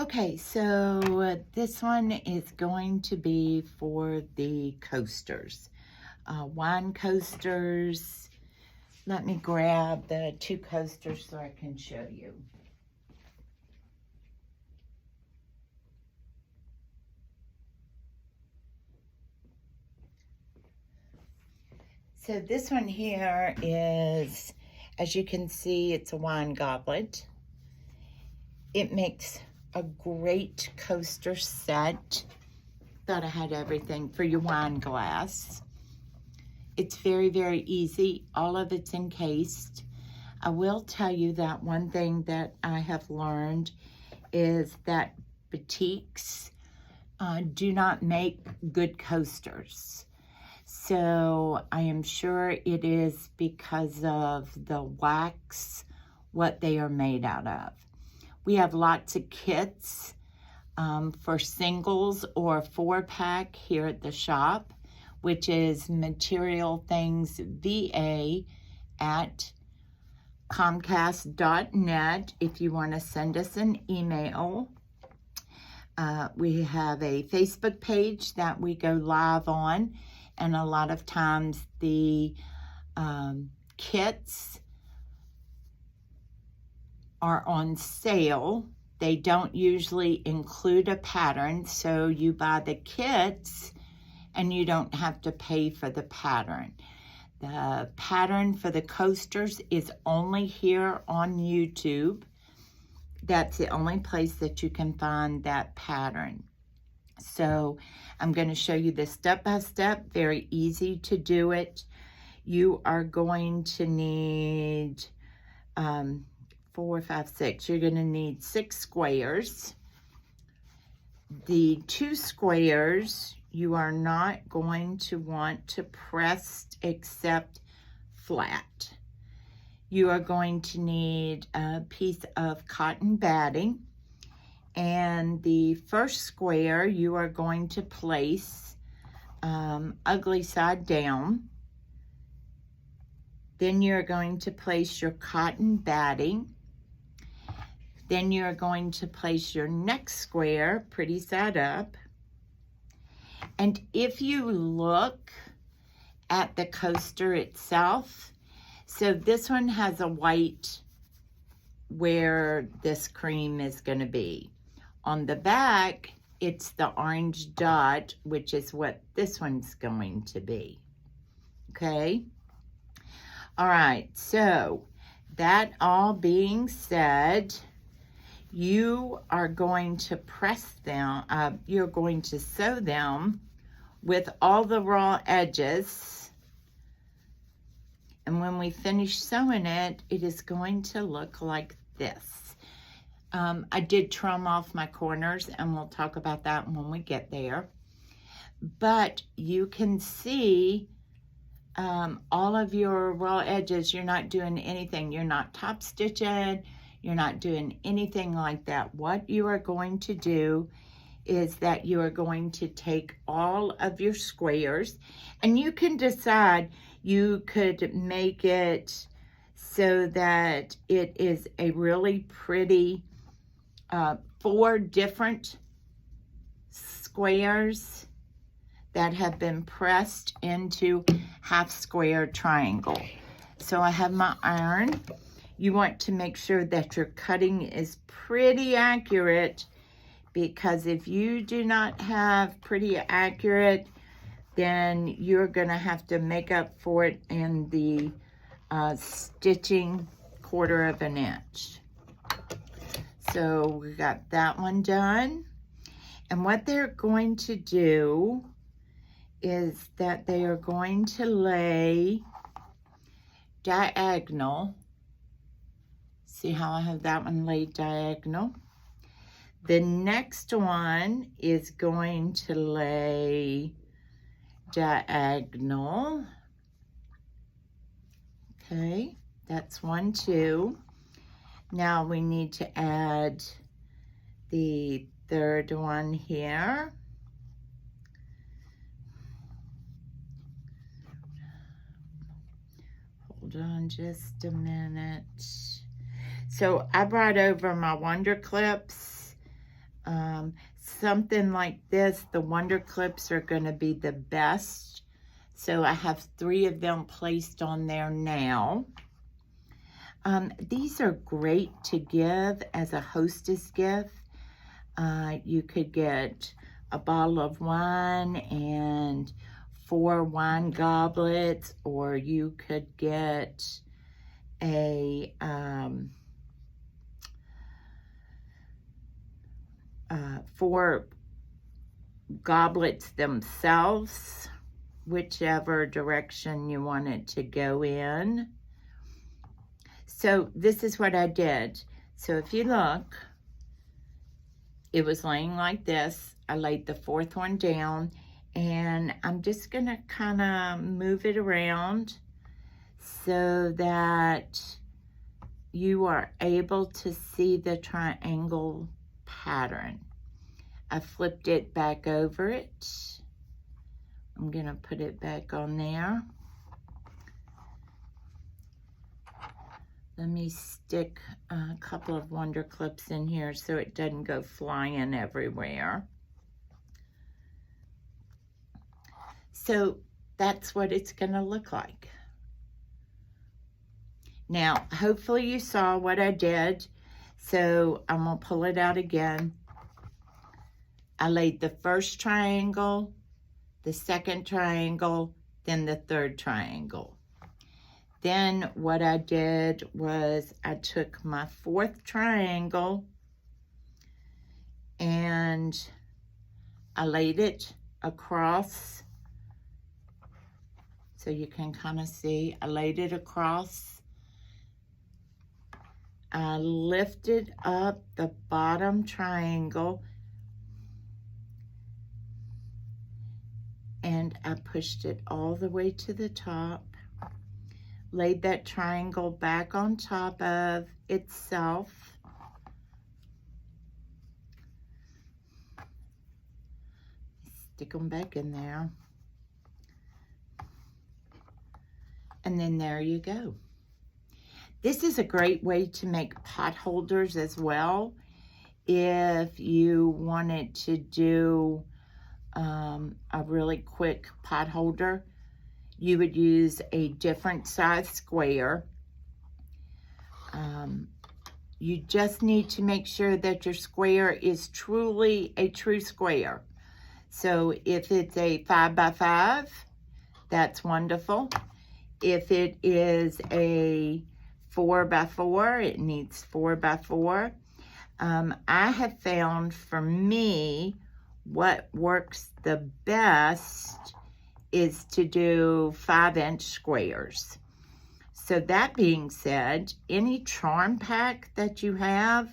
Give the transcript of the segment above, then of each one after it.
Okay, so this one is going to be for the coasters. Wine coasters. Let me grab the 2 coasters so I can show you. So this one here is, as you can see, it's a wine goblet. It makes a great coaster set. Thought I had everything for your wine glass. It's very, very easy. All of it's encased. I will tell you that one thing that I have learned is that boutiques do not make good coasters. So I am sure it is because of the wax, what they are made out of. We have lots of kits for singles or 4-pack here at the shop, which is materialthingsva@comcast.net if you want to send us an email. We have a Facebook page that we go live on, and a lot of times the kits are on sale. They don't usually include a pattern, so you buy the kits and you don't have to pay for the pattern. The pattern for the coasters is only here on YouTube. That's the only place that you can find that pattern. So I'm going to show you this step by step, very easy to do it. You are going to need 4, 5, 6. You're going to need 6 squares. The 2 squares you are not going to want to press except flat. You are going to need a piece of cotton batting, and the first square you are going to place ugly side down. Then you're going to place your cotton batting. Then you're going to place your next square pretty side up. And if you look at the coaster itself, so this one has a white where this cream is going to be. On the back, it's the orange dot, which is what this one's going to be. Okay? All right, so that all being said, you are going to press them, you're going to sew them with all the raw edges. And when we finish sewing it, it is going to look like this. I did trim off my corners, and we'll talk about that when we get there. But you can see all of your raw edges. You're not doing anything. You're not top stitching. You're not doing anything like that. What you are going to do is that you are going to take all of your squares, and you can decide, you could make it so that it is a really pretty 4 different squares that have been pressed into half square triangle. So I have my iron. You want to make sure that your cutting is pretty accurate, because if you do not have pretty accurate, then you're gonna have to make up for it in the stitching 1/4 of an inch. So we got that one done. And what they're going to do is that they are going to lay diagonal. See how I have that one laid diagonal? The next one is going to lay diagonal. Okay, that's 1, 2. Now we need to add the 3rd one here. Hold on just a minute. So I brought over my Wonder Clips. Something like this, the Wonder Clips are going to be the best. So I have 3 of them placed on there now. These are great to give as a hostess gift. You could get a bottle of wine and 4 wine goblets, or you could get a 4 goblets themselves, whichever direction you want it to go in. So this is what I did. So if you look, it was laying like this. I laid the 4th one down, and I'm just gonna kind of move it around so that you are able to see the triangle pattern. I flipped it back over it. I'm gonna put it back on there. Let me stick a couple of Wonder Clips in here so it doesn't go flying everywhere. So that's what it's gonna look like. Now, hopefully you saw what I did. So I'm gonna pull it out again. I laid the first triangle, the second triangle, then the third triangle. Then what I did was I took my 4th triangle and I laid it across, so you can kind of see. I laid it across. I lifted up the bottom triangle and I pushed it all the way to the top. Laid that triangle back on top of itself. Stick them back in there. And then there you go. This is a great way to make pot holders as well. If you wanted to do a really quick pot holder, you would use a different size square. You just need to make sure that your square is truly a true square. So if it's a 5 by 5, that's wonderful. If it is a 4 by 4, it needs 4 by 4. I have found for me what works the best is to do 5-inch squares. So that being said, any charm pack that you have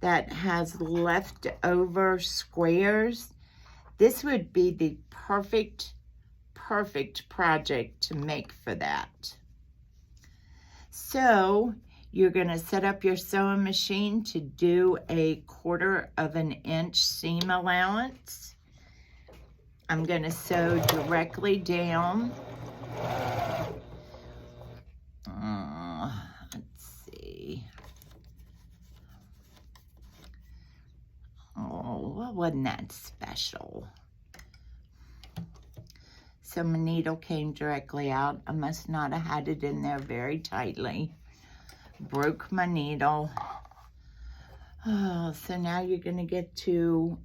that has leftover squares, this would be the perfect project to make for that. So you're going to set up your sewing machine to do a 1/4 of an inch seam allowance. I'm going to sew directly down. Let's see. Oh, well, wasn't that special? So my needle came directly out. I must not have had it in there very tightly. Broke my needle. Oh, so now you're going to get to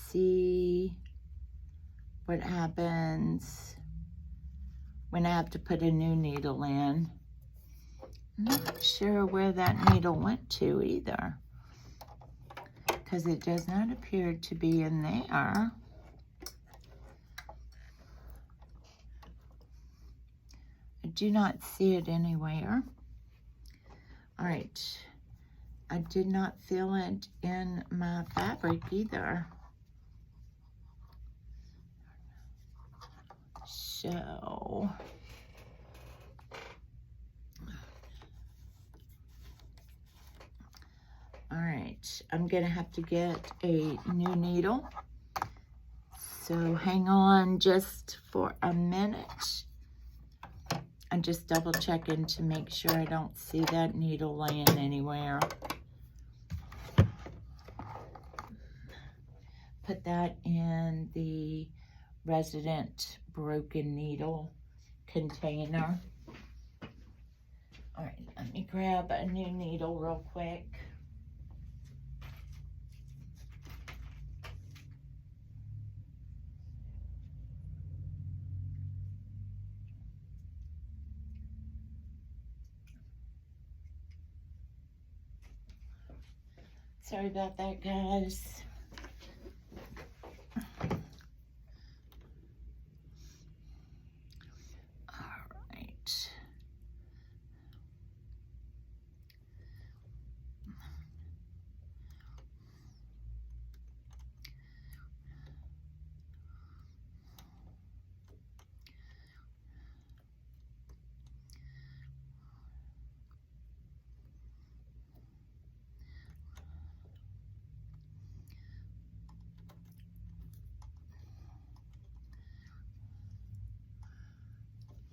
see what happens when I have to put a new needle in. I'm not sure where that needle went to either, because it does not appear to be in there. I do not see it anywhere. All right, I did not feel it in my fabric either. So, all right, I'm gonna have to get a new needle. So hang on just for a minute. I'm just double checking to make sure I don't see that needle laying anywhere. Put that in the resident broken needle container. All right, let me grab a new needle real quick. Sorry about that, guys. All right.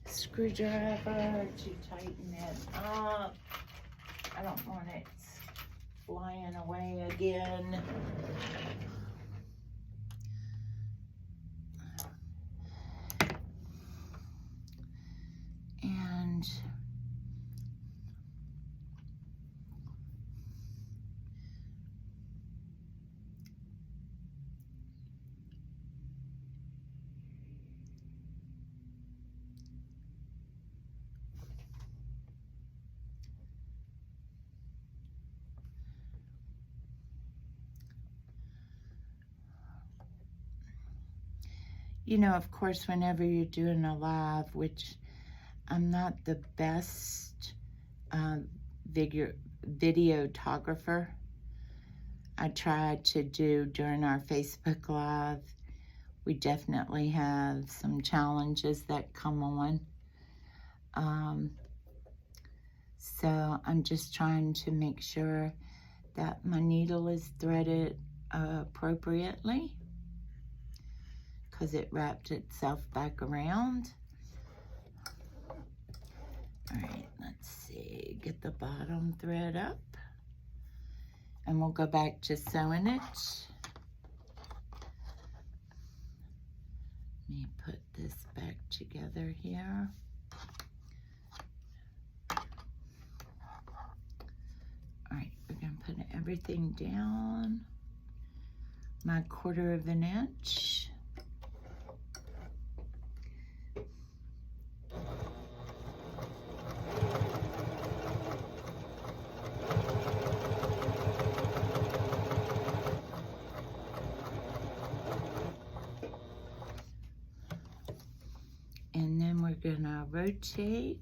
Screwdriver to tighten it up. I don't want it flying away again. And you know, of course, whenever you're doing a live, which I'm not the best videographer. I tried to do during our Facebook Live. We definitely have some challenges that come on. So I'm just trying to make sure that my needle is threaded appropriately, because it wrapped itself back around. All right, let's see, get the bottom thread up, and we'll go back to sewing it. Let me put this back together here. All right, we're gonna put everything down, my 1/4 of an inch. And then we're gonna rotate.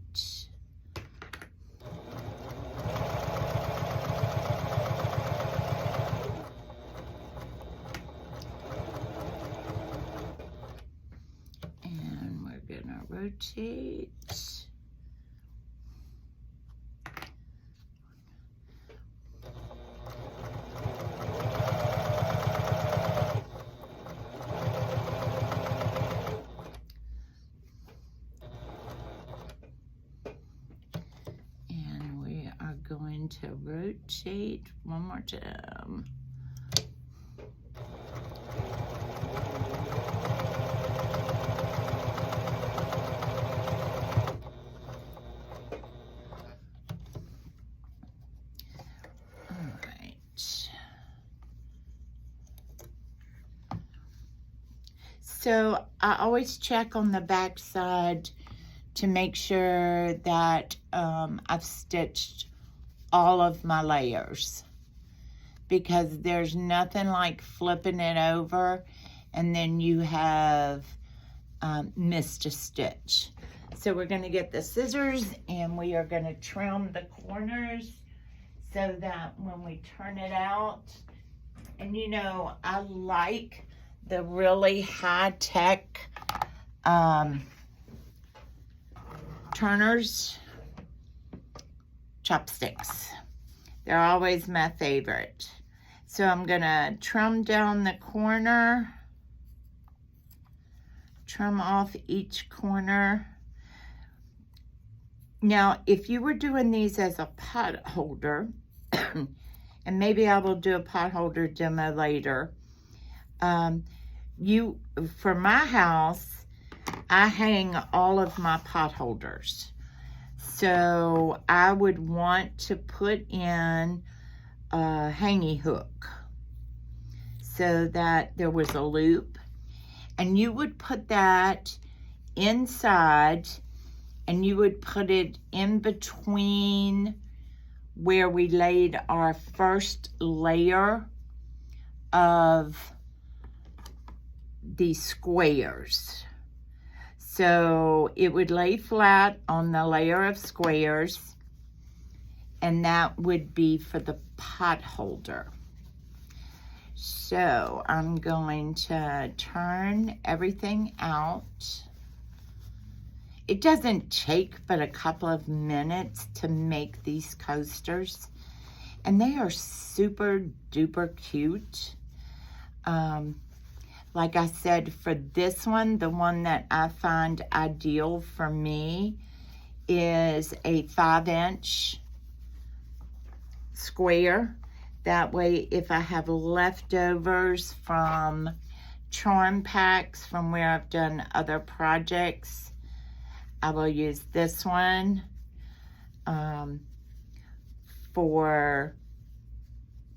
And we're gonna rotate. Going to rotate one more time. All right. So I always check on the back side to make sure that I've stitched all of my layers, because there's nothing like flipping it over and then you have missed a stitch. So we're going to get the scissors and we are going to trim the corners so that when we turn it out, and you know, I like the really high-tech turners, chopsticks. They're always my favorite. So I'm gonna trim down the corner, trim off each corner. Now, if you were doing these as a pot holder, and maybe I will do a pot holder demo later, for my house, I hang all of my pot holders. So I would want to put in a hangy hook so that there was a loop, and you would put that inside, and you would put it in between where we laid our first layer of these squares. So it would lay flat on the layer of squares, and that would be for the pot holder. So I'm going to turn everything out. It doesn't take but a couple of minutes to make these coasters, and they are super duper cute. Like I said, for this one, the one that I find ideal for me is a 5-inch square. That way, if I have leftovers from charm packs from where I've done other projects, I will use this one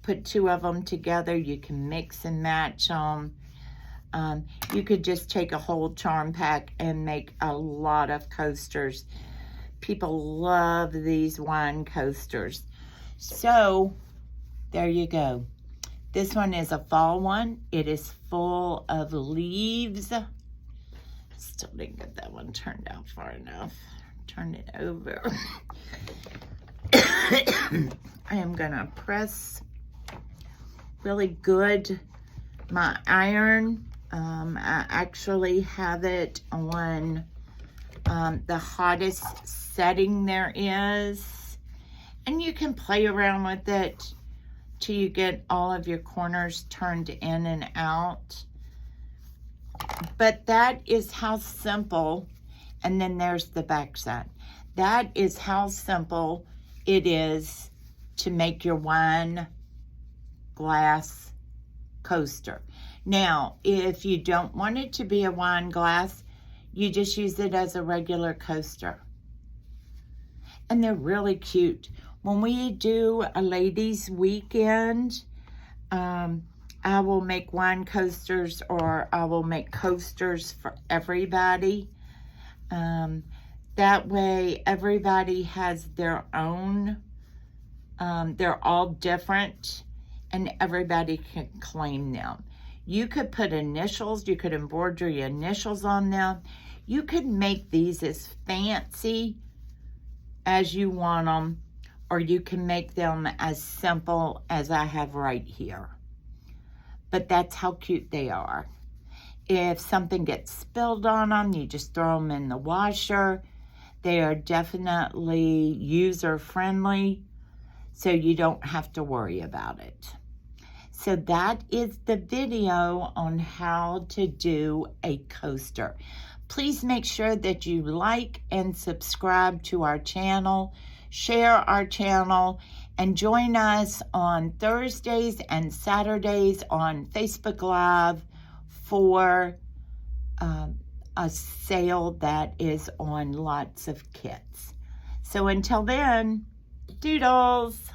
put 2 of them together. You can mix and match them. You could just take a whole charm pack and make a lot of coasters. People love these wine coasters. So there you go. This one is a fall one. It is full of leaves. Still didn't get that one turned out far enough. Turn it over. I am gonna press really good my iron. I actually have it on the hottest setting there is, and you can play around with it till you get all of your corners turned in and out. But that is how simple, and then there's the back side. That is how simple it is to make your wine glass coaster. Now, if you don't want it to be a wine glass, you just use it as a regular coaster. And they're really cute. When we do a ladies' weekend, I will make wine coasters, or I will make coasters for everybody. That way, everybody has their own. They're all different, and everybody can claim them. You could put initials, you could embroider your initials on them. You could make these as fancy as you want them, or you can make them as simple as I have right here. But that's how cute they are. If something gets spilled on them, you just throw them in the washer. They are definitely user-friendly, so you don't have to worry about it. So that is the video on how to do a coaster. Please make sure that you like and subscribe to our channel, share our channel, and join us on Thursdays and Saturdays on Facebook Live for a sale that is on lots of kits. So until then, doodles!